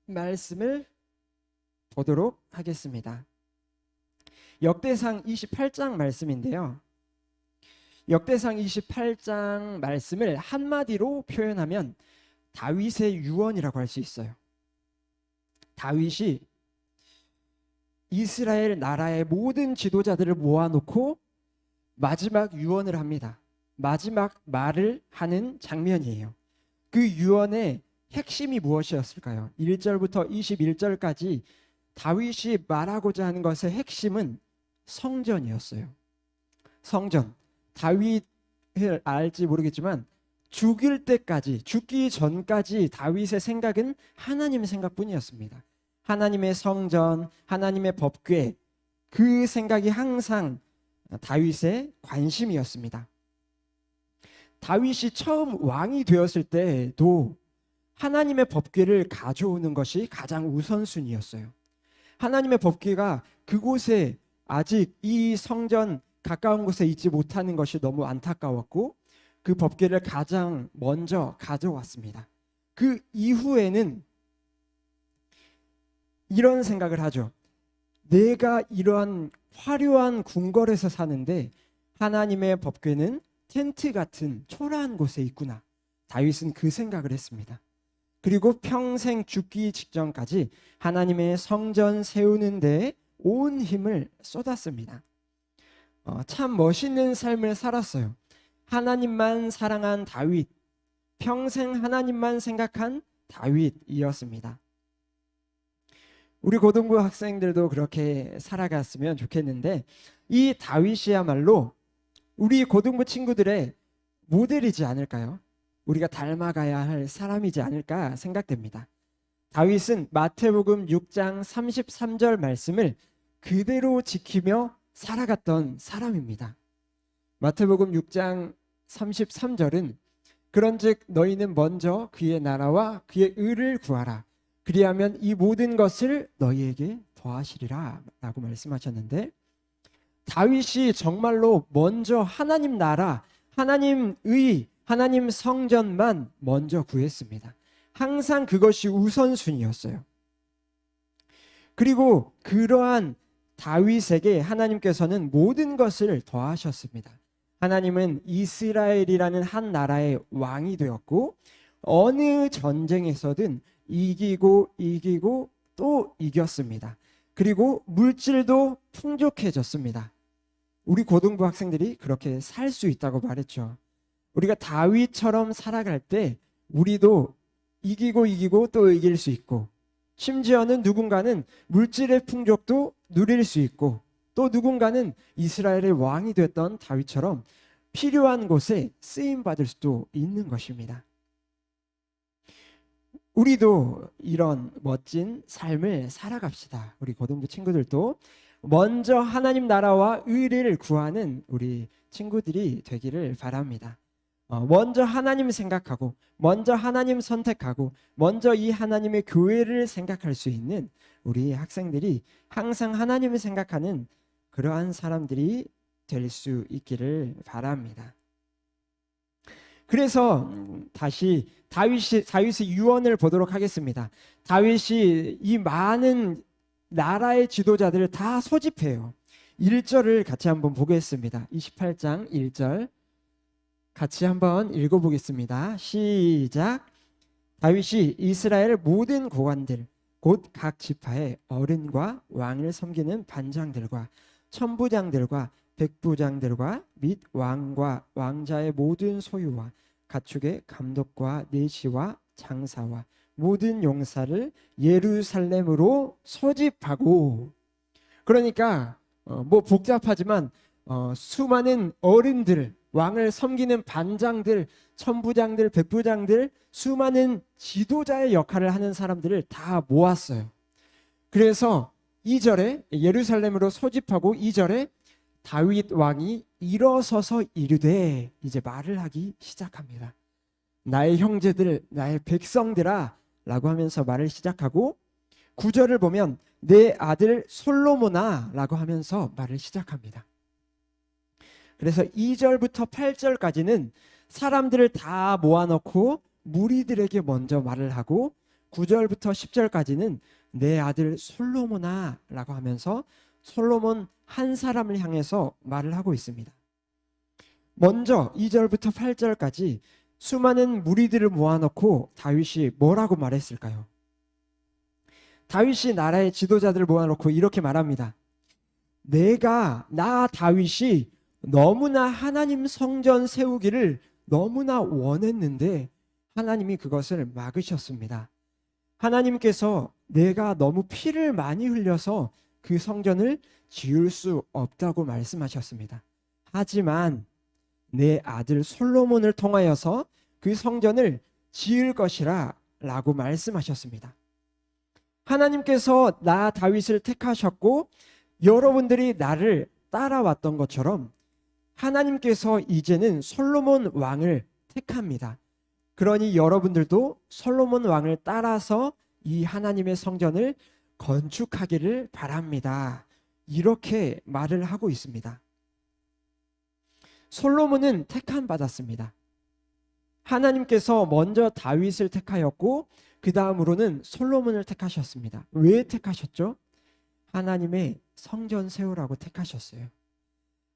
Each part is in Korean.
말씀을 보도록 하겠습니다. 역대상 28장 말씀인데요. 역대상 28장 말씀을 한마디로 표현하면 다윗의 유언이라고 할 수 있어요. 다윗이 이스라엘 나라의 모든 지도자들을 모아놓고 마지막 유언을 합니다. 마지막 말을 하는 장면이에요. 그 유언의 핵심이 무엇이었을까요? 1절부터 21절까지 다윗이 말하고자 하는 것의 핵심은 성전이었어요. 성전. 다윗을 알지 모르겠지만 죽을 때까지, 죽기 전까지 다윗의 생각은 하나님 생각뿐이었습니다. 하나님의 성전, 하나님의 법궤, 그 생각이 항상 다윗의 관심이었습니다. 다윗이 처음 왕이 되었을 때도 하나님의 법궤를 가져오는 것이 가장 우선순위였어요. 하나님의 법궤가 그곳에 아직 이 성전 가까운 곳에 있지 못하는 것이 너무 안타까웠고 그 법궤를 가장 먼저 가져왔습니다. 그 이후에는 이런 생각을 하죠. 내가 이러한 화려한 궁궐에서 사는데 하나님의 법궤는 텐트 같은 초라한 곳에 있구나. 다윗은 그 생각을 했습니다. 그리고 평생 죽기 직전까지 하나님의 성전 세우는 데에 온 힘을 쏟았습니다. 참 멋있는 삶을 살았어요. 하나님만 사랑한 다윗, 평생 하나님만 생각한 다윗이었습니다. 우리 고등부 학생들도 그렇게 살아갔으면 좋겠는데 이 다윗이야말로 우리 고등부 친구들의 모델이지 않을까요? 우리가 닮아가야 할 사람이지 않을까 생각됩니다. 다윗은 마태복음 6장 33절 말씀을 그대로 지키며 살아갔던 사람입니다. 마태복음 6장 33절은 그런즉 너희는 먼저 그의 나라와 그의 의를 구하라. 그리하면 이 모든 것을 너희에게 더하시리라 라고 말씀하셨는데 다윗이 정말로 먼저 하나님 나라, 하나님 의, 하나님 성전만 먼저 구했습니다. 항상 그것이 우선순위였어요. 그리고 그러한 다윗에게 하나님께서는 모든 것을 더하셨습니다. 하나님은 이스라엘이라는 한 나라의 왕이 되었고 어느 전쟁에서든 이기고 또 이겼습니다. 그리고 물질도 풍족해졌습니다. 우리 고등부 학생들이 그렇게 살 수 있다고 말했죠. 우리가 다윗처럼 살아갈 때 우리도 이기고 또 이길 수 있고 심지어는 누군가는 물질의 풍족도 누릴 수 있고 또 누군가는 이스라엘의 왕이 됐던 다윗처럼 필요한 곳에 쓰임받을 수도 있는 것입니다. 우리도 이런 멋진 삶을 살아갑시다. 우리 고등부 친구들도 먼저 하나님 나라와 의를 구하는 우리 친구들이 되기를 바랍니다. 먼저 하나님 생각하고 먼저 하나님 선택하고 먼저 이 하나님의 교회를 생각할 수 있는 우리 학생들이 항상 하나님을 생각하는 그러한 사람들이 될 수 있기를 바랍니다. 그래서 다시 다윗의 유언을 보도록 하겠습니다. 다윗이 이 많은 나라의 지도자들을 다 소집해요. 1절을 같이 한번 보겠습니다. 28장 1절 같이 한번 읽어보겠습니다. 시작. 다윗이 이스라엘 모든 고관들 곧 각 지파의 어른과 왕을 섬기는 반장들과 천부장들과 백부장들과 및 왕과 왕자의 모든 소유와 가축의 감독과 내시와 장사와 모든 용사를 예루살렘으로 소집하고 그러니까 뭐 복잡하지만 수많은 어른들 왕을 섬기는 반장들 천부장들 백부장들 수많은 지도자의 역할을 하는 사람들을 다 모았어요. 그래서 2절에 예루살렘으로 소집하고 2절에 다윗 왕이 일어서서 이르되 이제 말을 하기 시작합니다. 나의 형제들 나의 백성들아 라고 하면서 말을 시작하고 9절을 보면 내 아들 솔로몬아 라고 하면서 말을 시작합니다. 그래서 2절부터 8절까지는 사람들을 다 모아놓고 무리들에게 먼저 말을 하고 9절부터 10절까지는 내 아들 솔로몬아 라고 하면서 솔로몬 한 사람을 향해서 말을 하고 있습니다. 먼저 2절부터 8절까지 수많은 무리들을 모아놓고 다윗이 뭐라고 말했을까요? 다윗이 나라의 지도자들을 모아놓고 이렇게 말합니다. 나 다윗이 너무나 하나님 성전 세우기를 너무나 원했는데 하나님이 그것을 막으셨습니다. 하나님께서 내가 너무 피를 많이 흘려서 그 성전을 지을 수 없다고 말씀하셨습니다. 하지만 내 아들 솔로몬을 통하여서 그 성전을 지을 것이라 라고 말씀하셨습니다. 하나님께서 나 다윗을 택하셨고 여러분들이 나를 따라왔던 것처럼 하나님께서 이제는 솔로몬 왕을 택합니다. 그러니 여러분들도 솔로몬 왕을 따라서 이 하나님의 성전을 건축하기를 바랍니다. 이렇게 말을 하고 있습니다. 솔로몬은 택함 받았습니다. 하나님께서 먼저 다윗을 택하였고 그 다음으로는 솔로몬을 택하셨습니다. 왜 택하셨죠? 하나님의 성전 세우라고 택하셨어요.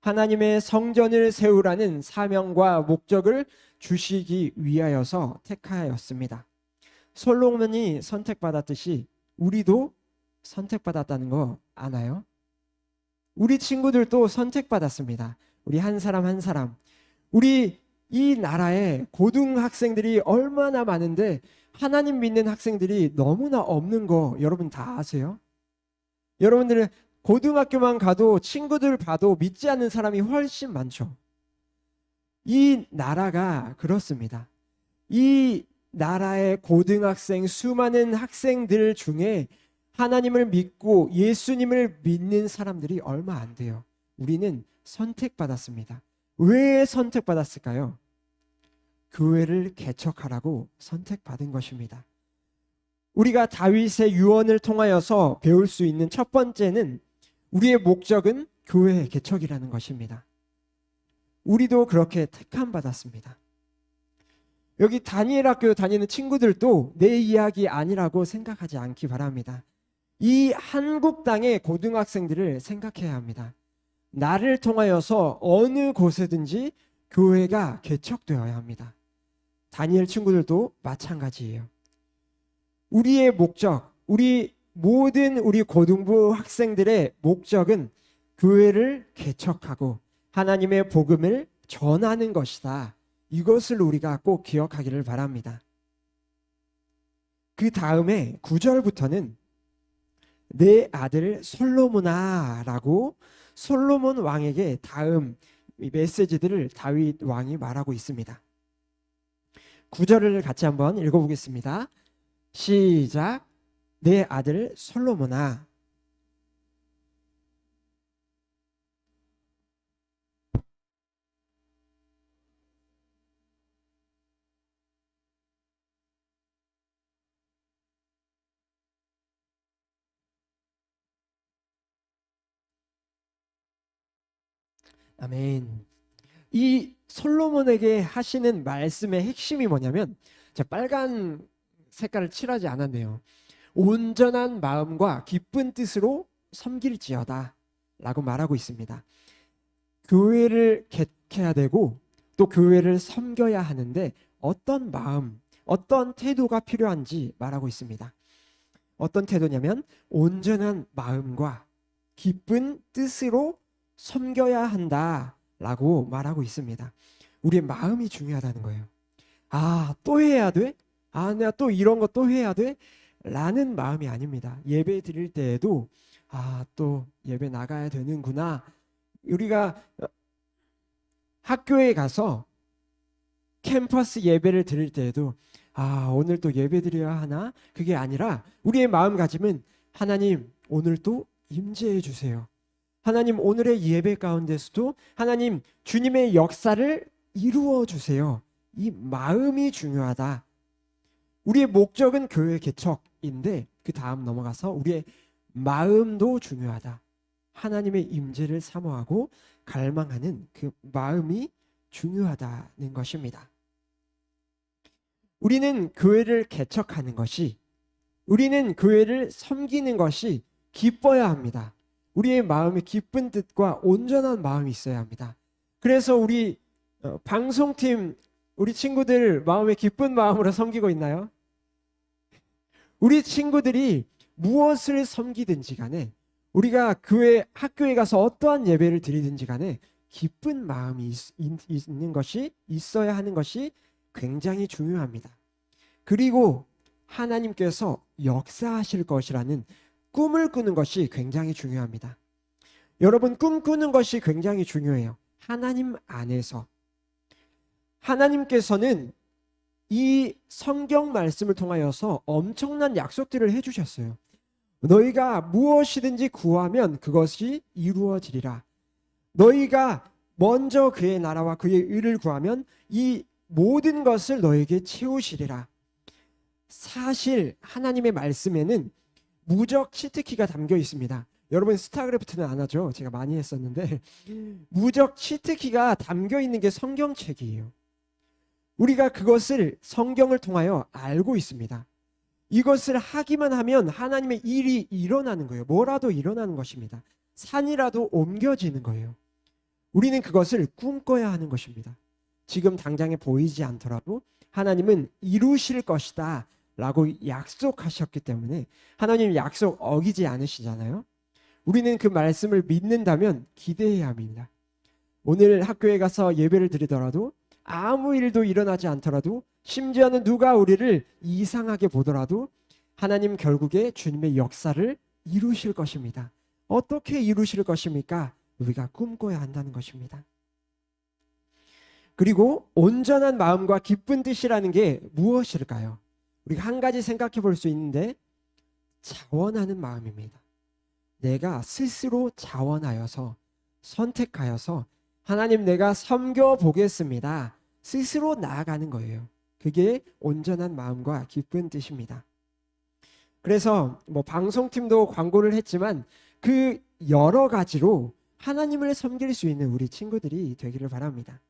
하나님의 성전을 세우라는 사명과 목적을 주시기 위하여서 택하였습니다. 솔로몬이 선택받았듯이 우리도 선택받았다는 거 아나요? 우리 친구들도 선택받았습니다. 우리 한 사람 한 사람. 우리 이 나라에 고등학생들이 얼마나 많은데 하나님 믿는 학생들이 너무나 없는 거 여러분 다 아세요? 여러분들은 고등학교만 가도 친구들 봐도 믿지 않는 사람이 훨씬 많죠. 이 나라가 그렇습니다. 이 나라의 고등학생 수많은 학생들 중에 하나님을 믿고 예수님을 믿는 사람들이 얼마 안 돼요. 우리는 선택받았습니다. 왜 선택받았을까요? 교회를 개척하라고 선택받은 것입니다. 우리가 다윗의 유언을 통하여서 배울 수 있는 첫 번째는 우리의 목적은 교회 개척이라는 것입니다. 우리도 그렇게 택함 받았습니다. 여기 다니엘 학교 다니는 친구들도 내 이야기 아니라고 생각하지 않기 바랍니다. 이 한국 땅의 고등학생들을 생각해야 합니다. 나를 통하여서 어느 곳에든지 교회가 개척되어야 합니다. 다니엘 친구들도 마찬가지예요. 우리의 목적, 우리 고등부 학생들의 목적은 교회를 개척하고 하나님의 복음을 전하는 것이다. 이것을 우리가 꼭 기억하기를 바랍니다. 그 다음에 9절부터는 내 아들 솔로몬아 라고 솔로몬 왕에게 다음 메시지들을 다윗 왕이 말하고 있습니다. 9절을 같이 한번 읽어보겠습니다. 시작. 내 아들 솔로몬아. 아멘. 이 솔로몬에게 하시는 말씀의 핵심이 뭐냐면, 제가 빨간 색깔을 칠하지 않았네요. 온전한 마음과 기쁜 뜻으로 섬길지어다 라고 말하고 있습니다. 교회를 개척해야 되고 또 교회를 섬겨야 하는데 어떤 마음, 어떤 태도가 필요한지 말하고 있습니다. 어떤 태도냐면 온전한 마음과 기쁜 뜻으로 섬겨야 한다라고 말하고 있습니다. 우리의 마음이 중요하다는 거예요. 아, 또 해야 돼? 아, 내가 또 이런 거 또 해야 돼? 라는 마음이 아닙니다. 예배 드릴 때에도 아, 또 예배 나가야 되는구나. 우리가 학교에 가서 캠퍼스 예배를 드릴 때에도 아, 오늘 또 예배 드려야 하나? 그게 아니라 우리의 마음가짐은 하나님 오늘 또 임재해 주세요. 하나님 오늘의 예배 가운데서도 하나님 주님의 역사를 이루어 주세요. 이 마음이 중요하다. 우리의 목적은 교회 개척인데 그 다음 넘어가서 우리의 마음도 중요하다. 하나님의 임재를 사모하고 갈망하는 그 마음이 중요하다는 것입니다. 우리는 교회를 개척하는 것이 우리는 교회를 섬기는 것이 기뻐야 합니다. 우리의 마음에 기쁜 뜻과 온전한 마음이 있어야 합니다. 그래서 우리 방송팀 우리 친구들 마음에 기쁜 마음으로 섬기고 있나요? 우리 친구들이 무엇을 섬기든지 간에 우리가 교회 학교에 가서 어떠한 예배를 드리든지 간에 기쁜 마음이 있는 것이 있어야 하는 것이 굉장히 중요합니다. 그리고 하나님께서 역사하실 것이라는 꿈을 꾸는 것이 굉장히 중요합니다. 여러분, 꿈꾸는 것이 굉장히 중요해요. 하나님 안에서. 하나님께서는 이 성경 말씀을 통하여서 엄청난 약속들을 해주셨어요. 너희가 무엇이든지 구하면 그것이 이루어지리라. 너희가 먼저 그의 나라와 그의 의를 구하면 이 모든 것을 너에게 채우시리라. 사실 하나님의 말씀에는 무적 치트키가 담겨 있습니다. 여러분, 스타크래프트는 안 하죠? 제가 많이 했었는데 무적 치트키가 담겨 있는 게 성경책이에요. 우리가 그것을 성경을 통하여 알고 있습니다. 이것을 하기만 하면 하나님의 일이 일어나는 거예요. 뭐라도 일어나는 것입니다. 산이라도 옮겨지는 거예요. 우리는 그것을 꿈꿔야 하는 것입니다. 지금 당장에 보이지 않더라도 하나님은 이루실 것이다 라고 약속하셨기 때문에 하나님 약속 어기지 않으시잖아요. 우리는 그 말씀을 믿는다면 기대해야 합니다. 오늘 학교에 가서 예배를 드리더라도 아무 일도 일어나지 않더라도 심지어는 누가 우리를 이상하게 보더라도 하나님 결국에 주님의 역사를 이루실 것입니다. 어떻게 이루실 것입니까? 우리가 꿈꿔야 한다는 것입니다. 그리고 온전한 마음과 기쁜 뜻이라는 게 무엇일까요? 우리가 한 가지 생각해 볼 수 있는데 자원하는 마음입니다. 내가 스스로 자원하여서 선택하여서 하나님 내가 섬겨보겠습니다. 스스로 나아가는 거예요. 그게 온전한 마음과 기쁜 뜻입니다. 그래서 방송팀도 광고를 했지만 그 여러 가지로 하나님을 섬길 수 있는 우리 친구들이 되기를 바랍니다.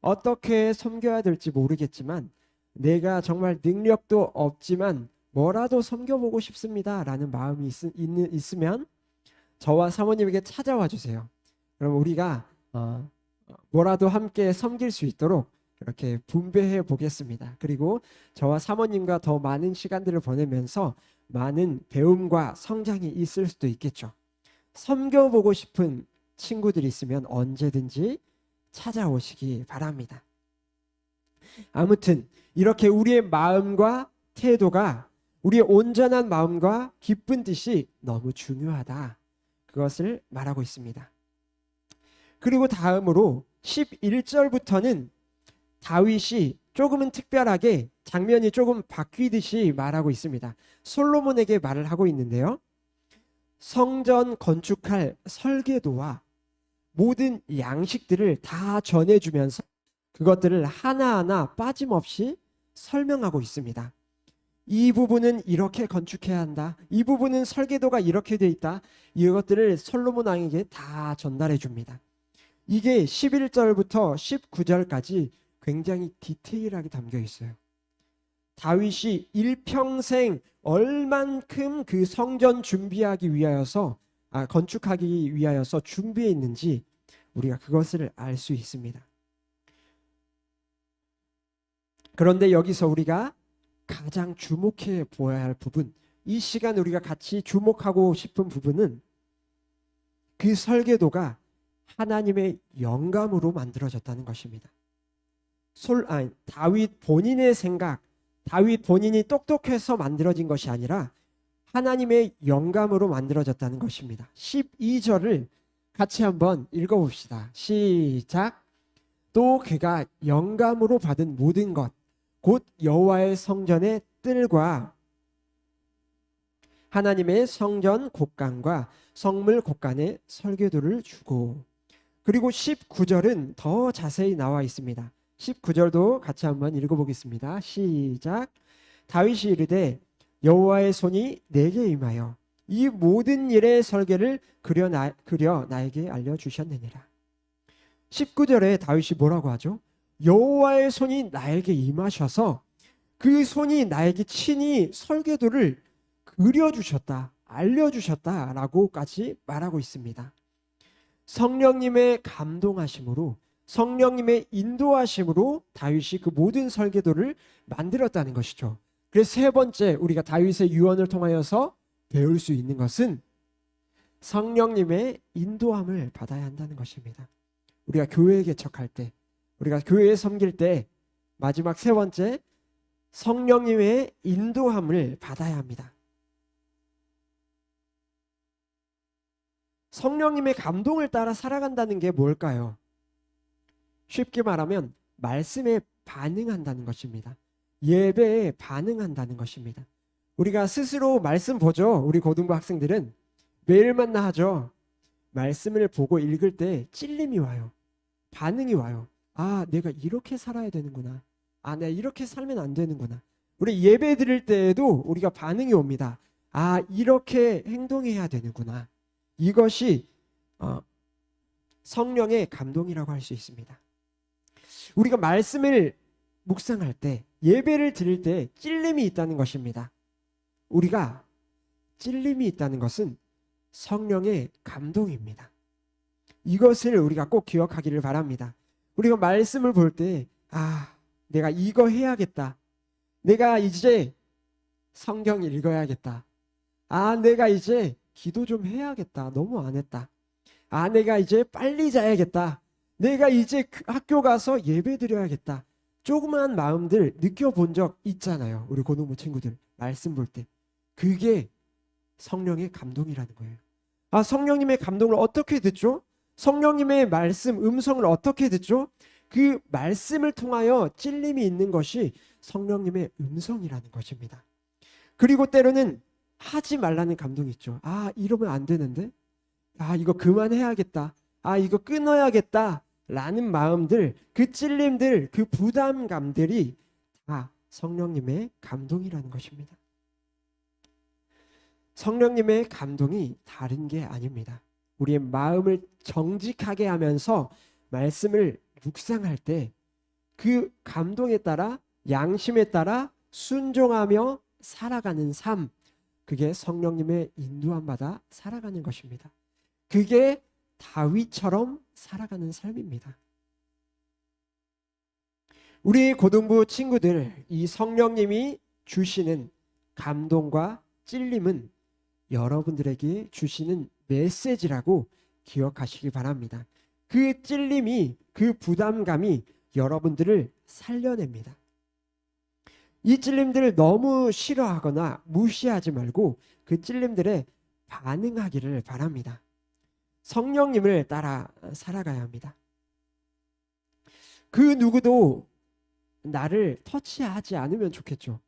어떻게 섬겨야 될지 모르겠지만 내가 정말 능력도 없지만 뭐라도 섬겨보고 싶습니다 라는 마음이 있으면 저와 사모님에게 찾아와 주세요. 그럼 우리가 뭐라도 함께 섬길 수 있도록 이렇게 분배해 보겠습니다. 그리고 저와 사모님과 더 많은 시간들을 보내면서 많은 배움과 성장이 있을 수도 있겠죠. 섬겨보고 싶은 친구들이 있으면 언제든지 찾아오시기 바랍니다. 아무튼 이렇게 우리의 마음과 태도가 우리의 온전한 마음과 기쁜 뜻이 너무 중요하다. 그것을 말하고 있습니다. 그리고 다음으로 11절부터는 다윗이 조금은 특별하게 장면이 조금 바뀌듯이 말하고 있습니다. 솔로몬에게 말을 하고 있는데요. 성전 건축할 설계도와 모든 양식들을 다 전해주면서 그것들을 하나하나 빠짐없이 설명하고 있습니다. 이 부분은 이렇게 건축해야 한다. 이 부분은 설계도가 이렇게 돼 있다. 이것들을 솔로몬 왕에게 다 전달해 줍니다. 이게 11절부터 19절까지 굉장히 디테일하게 담겨 있어요. 다윗이 일평생 얼만큼 그 성전 건축하기 위하여서 준비했는지 우리가 그것을 알 수 있습니다. 그런데 여기서 우리가 가장 주목해 보아야 할 부분, 이 시간 우리가 같이 주목하고 싶은 부분은 그 설계도가 하나님의 영감으로 만들어졌다는 것입니다. 다윗 본인의 생각, 다윗 본인이 똑똑해서 만들어진 것이 아니라 하나님의 영감으로 만들어졌다는 것입니다. 12절을 같이 한번 읽어봅시다. 시작. 또 그가 영감으로 받은 모든 것, 곧 여호와의 성전의 뜰과 하나님의 성전 곳간과 성물 곳간의 설계도를 주고, 그리고 19절은 더 자세히 나와 있습니다. 19절도 같이 한번 읽어보겠습니다. 시작. 다윗이 이르되 여호와의 손이 내게 임하여 이 모든 일의 설계를 그려 나에게 알려주셨느니라. 19절에 다윗이 뭐라고 하죠? 여호와의 손이 나에게 임하셔서 그 손이 나에게 친히 설계도를 그려주셨다, 알려주셨다라고까지 말하고 있습니다. 성령님의 감동하심으로, 성령님의 인도하심으로 다윗이 그 모든 설계도를 만들었다는 것이죠. 그래서 세 번째, 우리가 다윗의 유언을 통하여서 배울 수 있는 것은 성령님의 인도함을 받아야 한다는 것입니다. 우리가 교회에 개척할 때, 우리가 교회에 섬길 때, 마지막 세 번째, 성령님의 인도함을 받아야 합니다. 성령님의 감동을 따라 살아간다는 게 뭘까요? 쉽게 말하면 말씀에 반응한다는 것입니다. 예배에 반응한다는 것입니다. 우리가 스스로 말씀 보죠. 우리 고등부 학생들은 매일 만나 하죠. 말씀을 보고 읽을 때 찔림이 와요. 반응이 와요. 아, 내가 이렇게 살아야 되는구나. 아, 내가 이렇게 살면 안 되는구나. 우리 예배 드릴 때에도 우리가 반응이 옵니다. 아, 이렇게 행동해야 되는구나. 이것이 성령의 감동이라고 할 수 있습니다. 우리가 말씀을 묵상할 때, 예배를 드릴 때 찔림이 있다는 것입니다. 우리가 찔림이 있다는 것은 성령의 감동입니다. 이것을 우리가 꼭 기억하기를 바랍니다. 우리가 말씀을 볼 때, 아, 내가 이거 해야겠다. 내가 이제 성경 읽어야겠다. 아, 내가 이제 기도 좀 해야겠다. 너무 안 했다. 아, 내가 이제 빨리 자야겠다. 내가 이제 학교 가서 예배 드려야겠다. 조그마한 마음들 느껴본 적 있잖아요. 우리 고등부 친구들 말씀 볼 때. 그게 성령의 감동이라는 거예요. 아, 성령님의 감동을 어떻게 듣죠? 성령님의 말씀, 음성을 어떻게 듣죠? 그 말씀을 통하여 찔림이 있는 것이 성령님의 음성이라는 것입니다. 그리고 때로는 하지 말라는 감동이 있죠. 아, 이러면 안 되는데? 아, 이거 그만해야겠다. 아, 이거 끊어야겠다. 라는 마음들, 그 찔림들, 그 부담감들이 다 성령님의 감동이라는 것입니다. 성령님의 감동이 다른 게 아닙니다. 우리의 마음을 정직하게 하면서 말씀을 묵상할 때 그 감동에 따라, 양심에 따라 순종하며 살아가는 삶, 그게 성령님의 인도함 받아 살아가는 것입니다. 그게 다윗처럼 살아가는 삶입니다. 우리 고등부 친구들, 이 성령님이 주시는 감동과 찔림은 여러분들에게 주시는 메시지라고 기억하시기 바랍니다. 그 찔림이, 그 부담감이 여러분들을 살려냅니다. 이 찔림들을 너무 싫어하거나 무시하지 말고 그 찔림들에 반응하기를 바랍니다. 성령님을 따라 살아가야 합니다. 그 누구도 나를 터치하지 않으면 좋겠죠.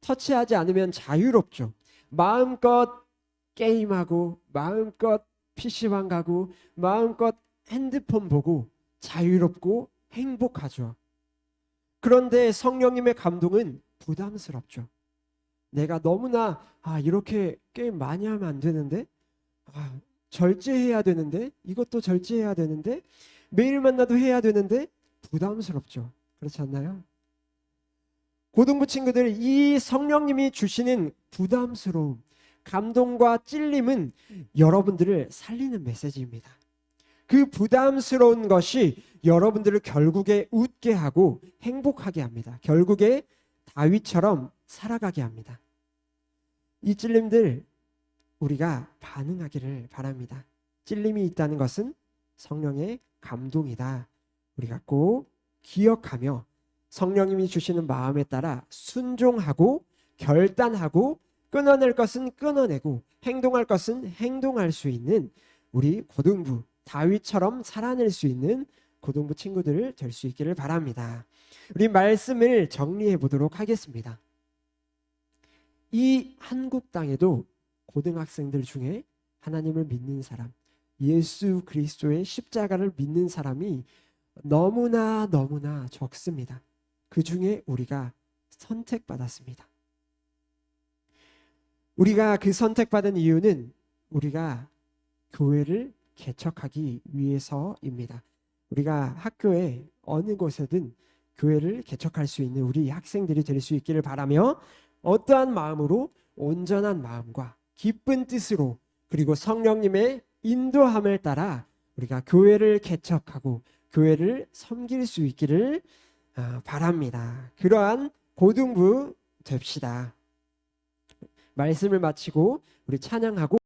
터치하지 않으면 자유롭죠. 마음껏 게임하고, 마음껏 PC방 가고, 마음껏 핸드폰 보고 자유롭고 행복하죠. 그런데 성령님의 감동은 부담스럽죠. 내가 너무나 이렇게 게임 많이 하면 안 되는데, 절제해야 되는데, 이것도 절제해야 되는데, 매일 만나도 해야 되는데 부담스럽죠. 그렇지 않나요? 고등부 친구들, 이 성령님이 주시는 부담스러움, 감동과 찔림은 여러분들을 살리는 메시지입니다. 그 부담스러운 것이 여러분들을 결국에 웃게 하고 행복하게 합니다. 결국에 다윗처럼 살아가게 합니다. 이 찔림들 우리가 반응하기를 바랍니다. 찔림이 있다는 것은 성령의 감동이다. 우리가 꼭 기억하며 성령님이 주시는 마음에 따라 순종하고 결단하고 끊어낼 것은 끊어내고 행동할 것은 행동할 수 있는 우리 고등부, 다윗처럼 살아낼 수 있는 고등부 친구들 될 수 있기를 바랍니다. 우리 말씀을 정리해 보도록 하겠습니다. 이 한국 땅에도 고등학생들 중에 하나님을 믿는 사람, 예수 그리스도의 십자가를 믿는 사람이 너무나 적습니다. 그 중에 우리가 선택받았습니다. 우리가 그 선택받은 이유는 우리가 교회를 개척하기 위해서입니다. 우리가 학교에 어느 곳에든 교회를 개척할 수 있는 우리 학생들이 될 수 있기를 바라며 어떠한 마음으로 온전한 마음과 기쁜 뜻으로 그리고 성령님의 인도함을 따라 우리가 교회를 개척하고 교회를 섬길 수 있기를 바랍니다. 그러한 고등부 됩시다. 말씀을 마치고 우리 찬양하고